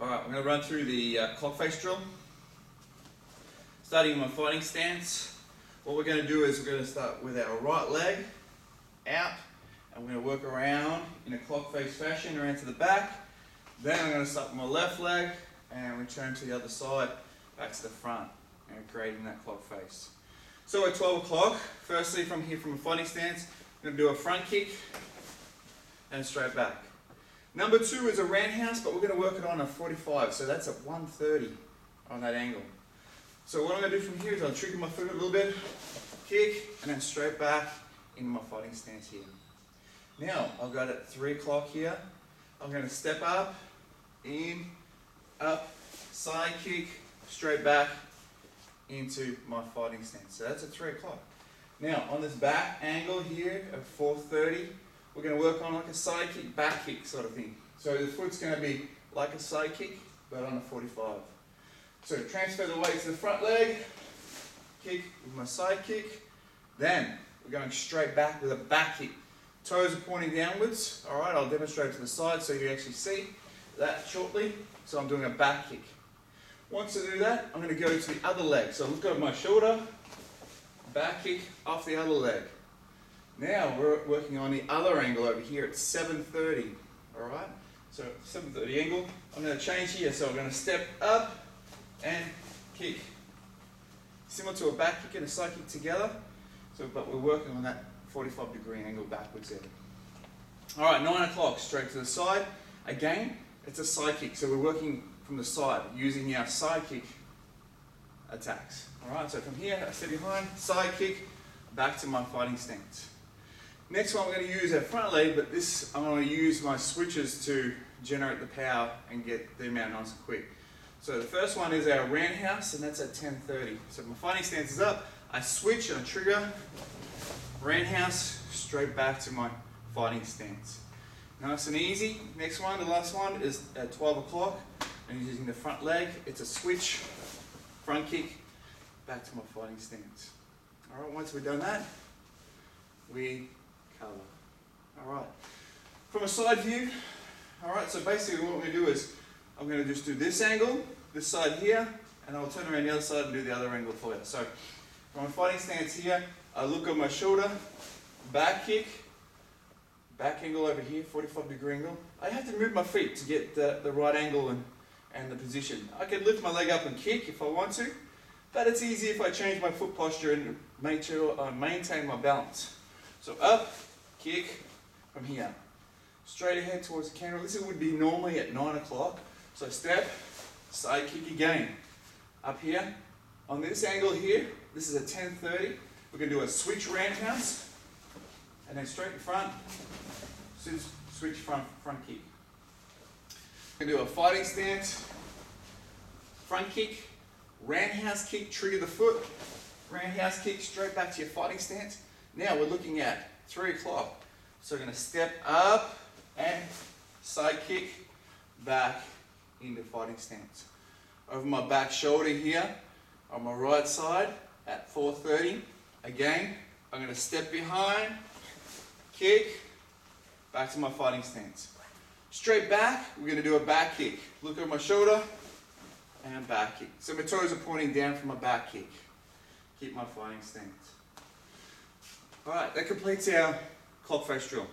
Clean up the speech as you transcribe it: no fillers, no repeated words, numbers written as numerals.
Alright, I'm going to run through the clock face drill. Starting in my fighting stance, what we're going to do is we're going to start with our right leg out, and we're going to work around in a clock face fashion around to the back. Then I'm going to start with my left leg and return to the other side, back to the front, and creating that clock face. So at 12 o'clock, firstly from here from a fighting stance, I'm going to do a front kick and straight back. Number 2 is a roundhouse, but we're going to work it on a 45, so that's at 130 on that angle. So what I'm going to do from here is I'll trigger my foot a little bit, kick, and then straight back into my fighting stance here. Now, I've got it at 3 o'clock here. I'm going to step up, in, up, side kick, straight back into my fighting stance. So that's at 3 o'clock. Now, on this back angle here at 4:30, we're going to work on like a side kick, back kick sort of thing. So the foot's going to be like a side kick, but on a 45. So transfer the weight to the front leg, kick with my side kick. Then we're going straight back with a back kick. Toes are pointing downwards. All right, I'll demonstrate to the side so you actually see that shortly. So I'm doing a back kick. Once I do that, I'm going to go to the other leg. So look over my shoulder, back kick off the other leg. Now we're working on the other angle over here at 7:30. All right, so 7:30 angle. I'm going to change here. So I'm going to step up and kick. Similar to a back kick and a side kick together. So, but we're working on that 45-degree angle backwards there. All right, 9 o'clock, straight to the side. Again, it's a side kick. So we're working from the side using our side kick attacks. All right, so from here, I step behind, side kick, back to my fighting stance. Next one, we're going to use our front leg, but this I'm going to use my switches to generate the power and get them out nice and quick. So the first one is our roundhouse, and that's at 10:30. So my fighting stance is up, I switch and I trigger, roundhouse, straight back to my fighting stance. Nice and easy. Next one, the last one, is at 12 o'clock. I'm using the front leg. It's a switch, front kick, back to my fighting stance. All right, once we've done that, we cover. All right. From a side view, all right, so basically what we're going to do is I'm going to just do this angle, this side here, and I'll turn around the other side and do the other angle for you. So from a fighting stance here, I look on my shoulder, back kick, back angle over here, 45-degree angle. I have to move my feet to get the right angle and the position. I can lift my leg up and kick if I want to, but it's easy if I change my foot posture and make sure I maintain my balance. So up, kick from here. Straight ahead towards the camera. This would be normally at 9 o'clock. So step, side kick again. Up here, on this angle here, this is at 10:30. We're going to do a switch roundhouse, and then straight in front, switch front kick. We're going to do a fighting stance, front kick, roundhouse kick, trigger the foot, roundhouse kick, straight back to your fighting stance. Now we're looking at 3 o'clock. So we're going to step up and side kick, back into fighting stance. Over my back shoulder here, on my right side at 4:30. Again, I'm going to step behind, kick, back to my fighting stance. Straight back, we're going to do a back kick. Look over my shoulder and back kick. So my toes are pointing down from my back kick. Keep my fighting stance. All right, that completes our clock face drill.